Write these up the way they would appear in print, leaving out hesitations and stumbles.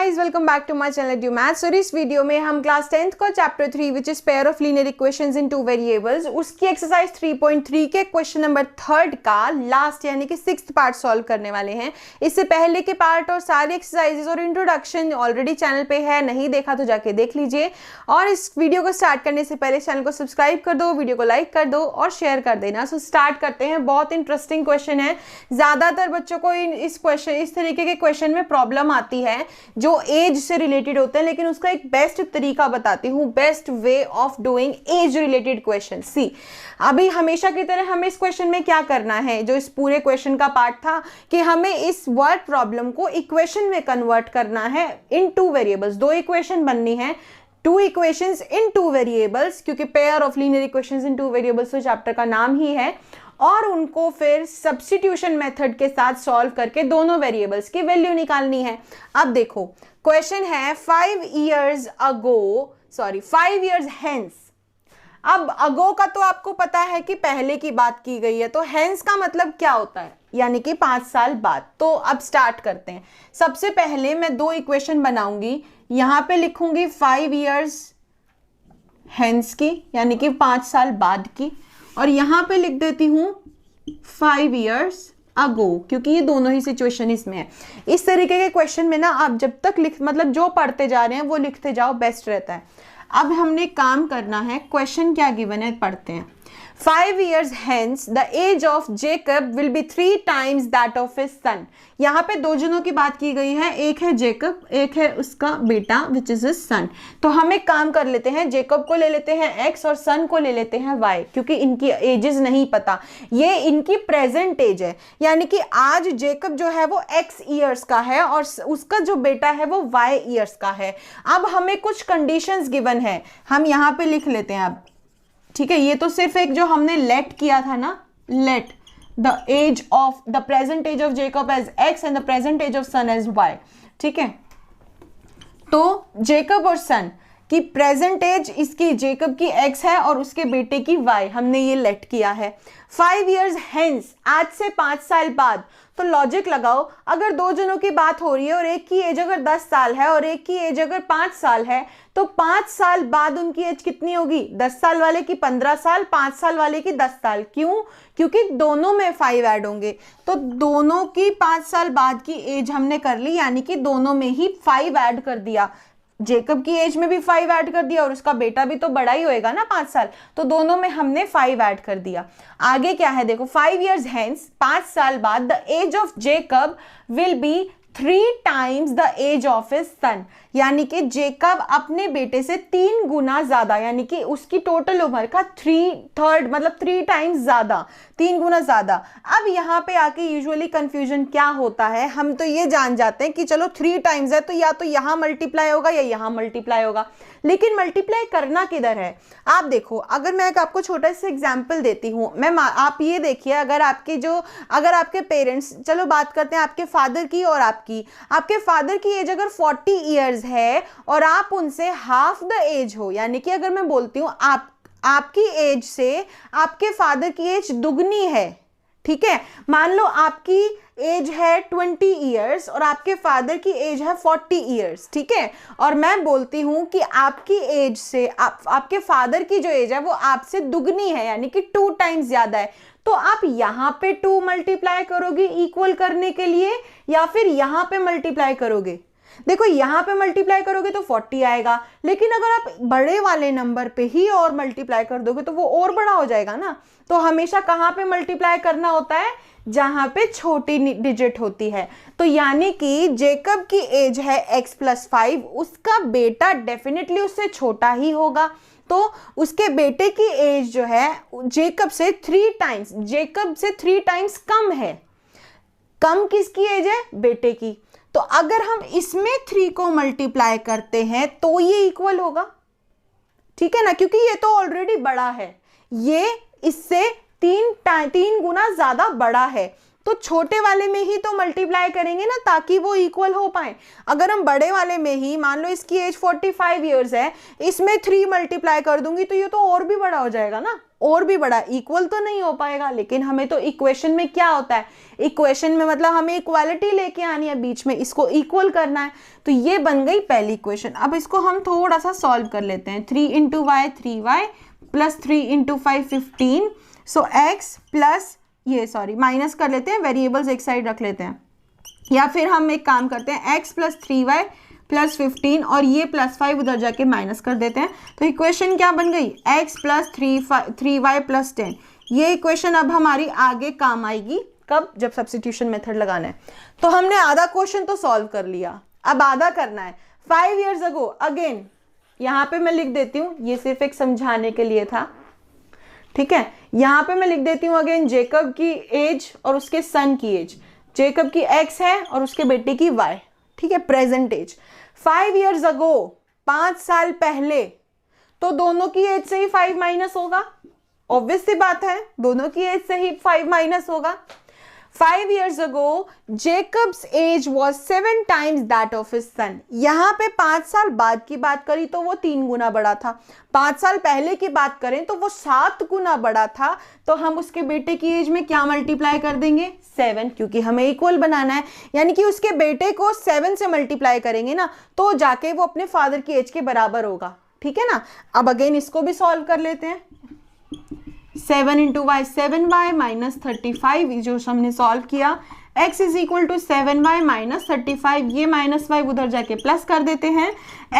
Guys, welcome back to my channel due maths. और इस video में हम क्लास 10th को chapter 3 which is pair of linear equations in two variables उसकी exercise 3.3 के question number 3 का लास्ट यानी कि 6th पार्ट सॉल्व करने वाले हैं। इससे पहले के पार्ट और सारी एक्सरसाइजेस और इंट्रोडक्शन ऑलरेडी चैनल पे है, नहीं देखा तो जाके देख लीजिए। और इस वीडियो को स्टार्ट करने से पहले चैनल को सब्सक्राइब कर दो, वीडियो को लाइक कर दो और शेयर कर देना। सो स्टार्ट करते हैं। बहुत इंटरेस्टिंग क्वेश्चन है। ज्यादातर बच्चों को इस तरीके के क्वेश्चन में प्रॉब्लम आती है जो एज से रिलेटेड होते हैं, लेकिन उसका एक बेस्ट तरीका बताती हूं, best way of doing age related question. See, अभी हमेशा की तरह हमें इस क्वेश्चन में क्या करना है, जो इस पूरे क्वेश्चन का पार्ट था कि हमें इस वर्ड प्रॉब्लम को इक्वेशन में कन्वर्ट करना है इन टू वेरिएबल्स। दो इक्वेशन बननी है, two equations in two variables, क्योंकि pair of linear equations in two variables तो चैप्टर का नाम ही है। और उनको फिर सब्स्टिट्यूशन मेथड के साथ सॉल्व करके दोनों वेरिएबल्स की वैल्यू निकालनी है। अब देखो, क्वेश्चन है 5 years hence। अब अगो का तो आपको पता है कि पहले की बात की गई है, तो हेंस का मतलब क्या होता है, यानी कि 5 साल बाद। तो अब स्टार्ट करते हैं। सबसे पहले मैं दो इक्वेशन बनाऊंगी, यहां पे लिखूंगी 5 years हेंस की, यानी कि 5 साल बाद की, और यहां पे लिख देती हूं 5 years अगो, क्योंकि ये दोनों ही सिचुएशन इसमें है। इस तरीके के क्वेश्चन में ना आप जब तक मतलब जो पढ़ते जा रहे हैं वो लिखते जाओ, बेस्ट रहता है। अब हमने काम करना है, क्वेश्चन क्या गिवन है पढ़ते हैं। 5 years hence the age of Jacob will be 3 times that of his son। यहाँ पे दो जनों की बात की गई है, एक है जेकब, एक है उसका बेटा विच इज हिज सन। तो हम एक काम कर लेते हैं, जेकब को ले लेते हैं x और सन को ले लेते हैं y, क्योंकि इनकी एजेस नहीं पता, ये इनकी प्रेजेंट एज है। यानी कि आज जेकब जो है वो x ईयर्स का है और उसका जो बेटा है वो y ईयर्स का है। अब हमें कुछ कंडीशंस गिवन है, हम यहाँ पे लिख लेते हैं। अब ठीक है, ये तो सिर्फ एक जो हमने लेट किया था ना, let the age of the present age of Jacob as x and the present age of son as y। ठीक है, तो जेकब और सन की प्रेजेंट एज इसकी जेकब की x है और उसके बेटे की y, हमने ये लेट किया है। 5 years hence, आज से 5 साल बाद। तो लॉजिक लगाओ, अगर दो जनों की बात हो रही है और एक की एज अगर 10 साल है और एक की एज अगर 5 साल है, तो 5 साल बाद उनकी एज कितनी होगी? 10 साल वाले की 15 साल, 5 साल वाले की 10 साल। क्यों? क्योंकि दोनों में 5 ऐड होंगे, तो दोनों की 5 साल बाद की एज हमने कर ली, यानी कि दोनों में ही 5 ऐड कर दिया। जेकब की एज में भी 5 ऐड कर दिया और उसका बेटा भी तो बड़ा ही होएगा ना 5 साल, तो दोनों में हमने 5 ऐड कर दिया। आगे क्या है देखो, 5 years hence, 5 साल बाद, the age of Jacob will be 3 times the age of his son. यानी कि जेकब अपने बेटे से 3 गुना ज्यादा, यानी कि उसकी टोटल उम्र का 3/3 मतलब 3 times ज्यादा, 3 गुना ज्यादा। अब यहाँ पे आके यूजुअली कंफ्यूजन क्या होता है, हम तो ये जान जाते हैं कि चलो 3 times है तो या तो यहाँ मल्टीप्लाई होगा या यहाँ मल्टीप्लाई होगा, लेकिन मल्टीप्लाई करना किधर है? आप देखो, अगर मैं आपको छोटा सा एग्जाम्पल देती हूँ, आप ये देखिए, अगर आपके पेरेंट्स, चलो बात करते हैं आपके फादर की और आपके फादर की एज अगर 40 years है और आप उनसे हाफ द एज हो, यानी कि अगर मैं बोलती हूं आपकी एज से आपके फादर की एज दुगनी है। ठीक है, मान लो आपकी एज है 20 years और आपके फादर की एज है 40 years। ठीक है, और मैं बोलती हूं कि आपकी एज से आपके फादर की जो एज है वो आपसे दुगनी है, यानी कि 2 times ज्यादा है। तो आप यहां पे 2 मल्टीप्लाई करोगे इक्वल करने के लिए, या फिर यहां पे मल्टीप्लाई करोगे? देखो, यहां पे मल्टीप्लाई करोगे तो 40 आएगा, लेकिन अगर आप बड़े वाले नंबर पे ही और मल्टीप्लाई कर दोगे तो वो और बड़ा हो जाएगा ना। तो हमेशा कहां पे मल्टीप्लाई करना होता है? जहां पे छोटी डिजिट होती है। तो यानी कि जेकब की एज है x + 5, उसका बेटा डेफिनेटली उससे छोटा ही होगा, तो उसके बेटे की एज जो है जेकब से 3 times कम है। कम किसकी एज है? बेटे की। तो अगर हम इसमें 3 को मल्टीप्लाई करते हैं तो ये इक्वल होगा, ठीक है ना, क्योंकि ये तो ऑलरेडी बड़ा है, ये इससे 3 गुना ज्यादा बड़ा है। तो छोटे वाले में ही तो मल्टीप्लाई करेंगे ना ताकि वो इक्वल हो पाए। अगर हम बड़े वाले में ही, मान लो इसकी एज 45 ईयर्स है, इसमें 3 मल्टीप्लाई कर दूंगी तो ये तो और भी बड़ा हो जाएगा ना, और भी बड़ा, इक्वल तो नहीं हो पाएगा। लेकिन हमें तो इक्वेशन में क्या होता है, इक्वेशन में मतलब हमें इक्वालिटी लेके आनी है बीच में, इसको इक्वल करना है। तो ये बन गई पहली इक्वेशन। अब इसको हम थोड़ा सा सॉल्व कर लेते हैं। 3 into y 3y plus 3 into 5 15, so x plus ये सॉरी माइनस कर लेते हैं, वेरिएबल्स एक साइड रख लेते हैं, या फिर हम एक काम करते हैं x प्लस 3y प्लस 15 और ये प्लस 5 उधर जाके माइनस कर देते हैं। तो इक्वेशन क्या बन गई, x प्लस 3y प्लस 10। ये इक्वेशन अब हमारी आगे काम आएगी कब, जब सब्स्टिट्यूशन मेथड लगाना है। तो हमने आधा क्वेश्चन तो सॉल्व कर लिया, अब आधा करना है। 5 years ago, अगेन यहाँ पे मैं लिख देती हूँ, ये सिर्फ एक समझाने के लिए था, ठीक है। यहाँ पे मैं लिख देती हूँ अगेन जेकब की एज और उसके सन की एज। जेकब की x है और उसके बेटे की y, ठीक है, प्रेजेंट एज। 5 years ago, 5 साल पहले, तो दोनों की एज से ही 5 माइनस होगा, ऑब्वियस सी बात है, दोनों की एज से ही 5 माइनस होगा। 5 years ago, Jacob's age was 7 times that of his son। यहाँ पे 5 साल बाद की बात करी तो वो 3 गुना बड़ा था, 5 साल पहले की बात करें तो वो 7 गुना बड़ा था। तो हम उसके बेटे की एज में क्या मल्टीप्लाई कर देंगे, 7, क्योंकि हमें इक्वल बनाना है, यानी कि उसके बेटे को 7 से मल्टीप्लाई करेंगे ना तो जाके वो अपने फादर की एज के बराबर होगा, ठीक है ना। अब अगेन इसको भी सॉल्व कर लेते हैं। 7 इंटू वाई 7y माइनस 35, जो हमने सॉल्व किया, x is equal to 7y minus 35, ये माइनस y उधर जाके प्लस कर देते हैं,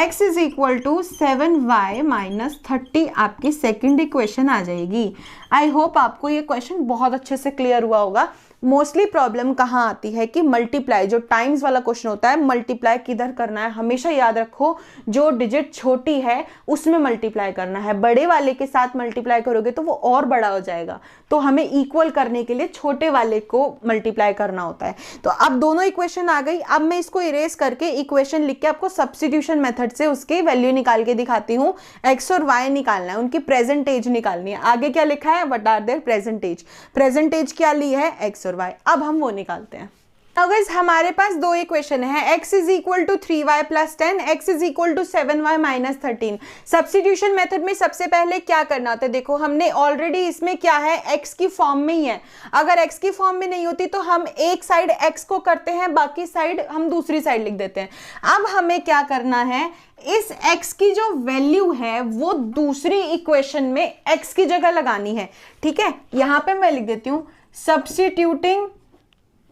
x is equal to 7y minus 30 आपकी सेकंड इक्वेशन आ जाएगी। आई होप आपको ये क्वेश्चन बहुत अच्छे से क्लियर हुआ होगा। मोस्टली प्रॉब्लम कहाँ आती है कि मल्टीप्लाई, जो टाइम्स वाला क्वेश्चन होता है, मल्टीप्लाई किधर करना है, हमेशा याद रखो जो डिजिट छोटी है उसमें मल्टीप्लाई करना है, बड़े वाले के साथ मल्टीप्लाई करोगे तो वो और बड़ा हो जाएगा। तो हमें इक्वल करने के लिए छोटे वाले को मल्टीप्लाई करना होता है। तो अब दोनों इक्वेशन आ गई। अब मैं इसको इरेज करके इक्वेशन लिख के आपको सब्स्टिट्यूशन मेथड से उसकी वैल्यू निकाल के दिखाती हूँ। एक्स और वाई निकालना है, उनकी प्रेजेंट एज निकालनी है। आगे क्या लिखा है, what are their present age, present age क्या ली है, एक्स और वाई। अब हम वो निकालते हैं। Now guys, हमारे पास दो इक्वेशन है, x is equal to 3y plus 10, x is equal to 7y minus 13। Substitution method में सबसे पहले क्या करना होता है, देखो हमने ऑलरेडी इसमें क्या है, x की फॉर्म में ही है। अगर x की फॉर्म में नहीं होती तो हम एक साइड x को करते हैं, बाकी साइड हम दूसरी साइड लिख देते हैं। अब हमें क्या करना है, इस x की जो वैल्यू है वो दूसरी इक्वेशन में x की जगह लगानी है, ठीक है। यहां पे मैं लिख देती हूं substituting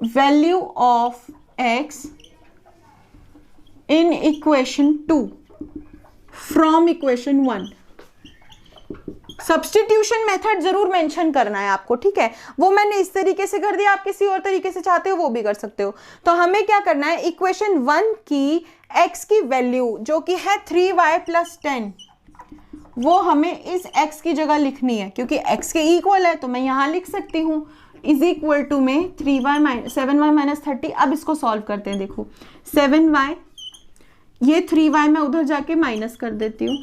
value of x in equation 2 from equation 1। Substitution method जरूर मेंशन करना है आपको, ठीक है। वो मैंने इस तरीके से कर दिया, आप किसी और तरीके से चाहते हो वो भी कर सकते हो। तो हमें क्या करना है, इक्वेशन 1 की x की वैल्यू जो कि है 3y प्लस 10, वो हमें इस x की जगह लिखनी है, क्योंकि x के इक्वल है तो मैं यहां लिख सकती हूं इज इक्वल टू में 7y माइनस 30। अब इसको सॉल्व करते हैं। देखो 7y, ये 3y मैं उधर जाके माइनस कर देती हूँ,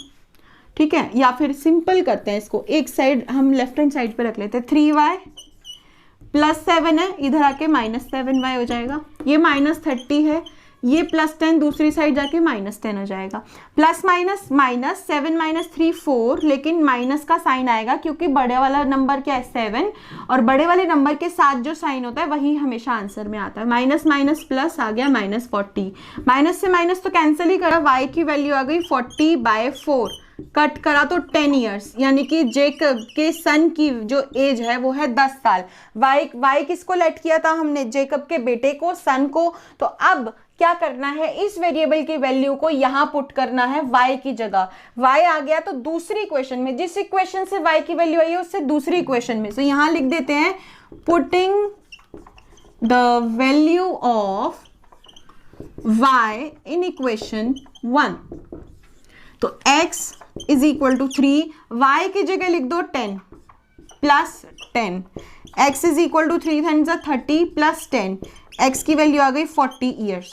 ठीक है, या फिर सिंपल करते हैं इसको, एक साइड हम लेफ्ट हैंड साइड पे रख लेते हैं। 3y प्लस 7 है, इधर आके माइनस 7y हो जाएगा, ये माइनस 30 है, ये प्लस 10 दूसरी साइड जाके माइनस 10 हो जाएगा। प्लस माइनस माइनस 7 माइनस 3 4, लेकिन माइनस का साइन आएगा क्योंकि बड़े वाला नंबर क्या है 7, और बड़े वाले नंबर के साथ जो साइन होता है वही हमेशा आंसर में आता है। माइनस माइनस प्लस आ गया माइनस 40, माइनस से माइनस तो कैंसिल ही करा, y की वैल्यू आ गई 40/4, कट करा तो 10 ईयर्स, यानी कि जेकब के सन की जो एज है वो है 10 साल। वाई किसको लेट किया था हमने, जेकब के बेटे को, सन को। तो अब क्या करना है, इस वेरिएबल की वैल्यू को यहां पुट करना है y की जगह। y आ गया तो दूसरी इक्वेशन में, जिस इक्वेशन से y की वैल्यू आई है उससे दूसरी इक्वेशन में, तो यहां लिख देते हैं putting the value of y in equation 1। तो x is equal to 3, y की जगह लिख दो 10 plus 10, x is equal to 3 30 plus 10, x की वैल्यू आ गई 40 ईयर्स।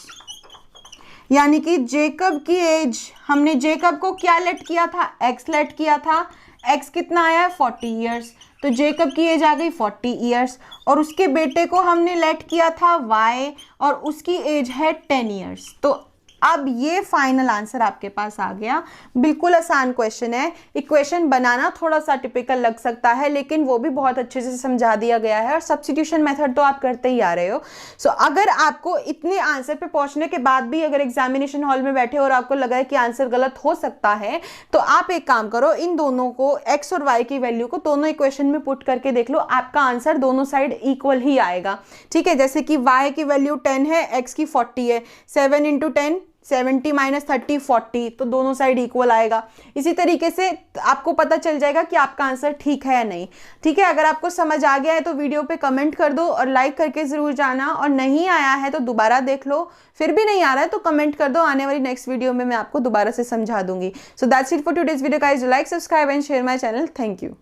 यानी कि जेकब की एज, हमने जेकब को क्या लेट किया था, x लेट किया था, एक्स कितना आया है 40 ईयर्स, तो जेकब की एज आ गई 40 ईयर्स, और उसके बेटे को हमने लेट किया था वाई और उसकी एज है 10 ईयर्स। तो अब ये फाइनल आंसर आपके पास आ गया। बिल्कुल आसान क्वेश्चन है, इक्वेशन बनाना थोड़ा सा टिपिकल लग सकता है लेकिन वो भी बहुत अच्छे से समझा दिया गया है, और सब्स्टिट्यूशन मेथड तो आप करते ही आ रहे हो। सो अगर आपको इतने आंसर पे पहुंचने के बाद भी अगर एग्जामिनेशन हॉल में बैठे और आपको लगा है कि आंसर गलत हो सकता है, तो आप एक काम करो, इन दोनों को एक्स और वाई की वैल्यू को दोनों इक्वेशन में पुट करके देख लो, आपका आंसर दोनों साइड इक्वल ही आएगा। ठीक है, जैसे कि वाई की वैल्यू 10 है, एक्स की 40 है, 7 इंटू 10 70 माइनस 30 40, तो दोनों साइड इक्वल आएगा। इसी तरीके से आपको पता चल जाएगा कि आपका आंसर ठीक है या नहीं। ठीक है, अगर आपको समझ आ गया है तो वीडियो पे कमेंट कर दो और लाइक करके जरूर जाना, और नहीं आया है तो दोबारा देख लो, फिर भी नहीं आ रहा है तो कमेंट कर दो, आने वाली नेक्स्ट वीडियो में मैं आपको दोबारा से समझा दूंगी। So that's it for today's video guys, like subscribe and share my channel. Thank you.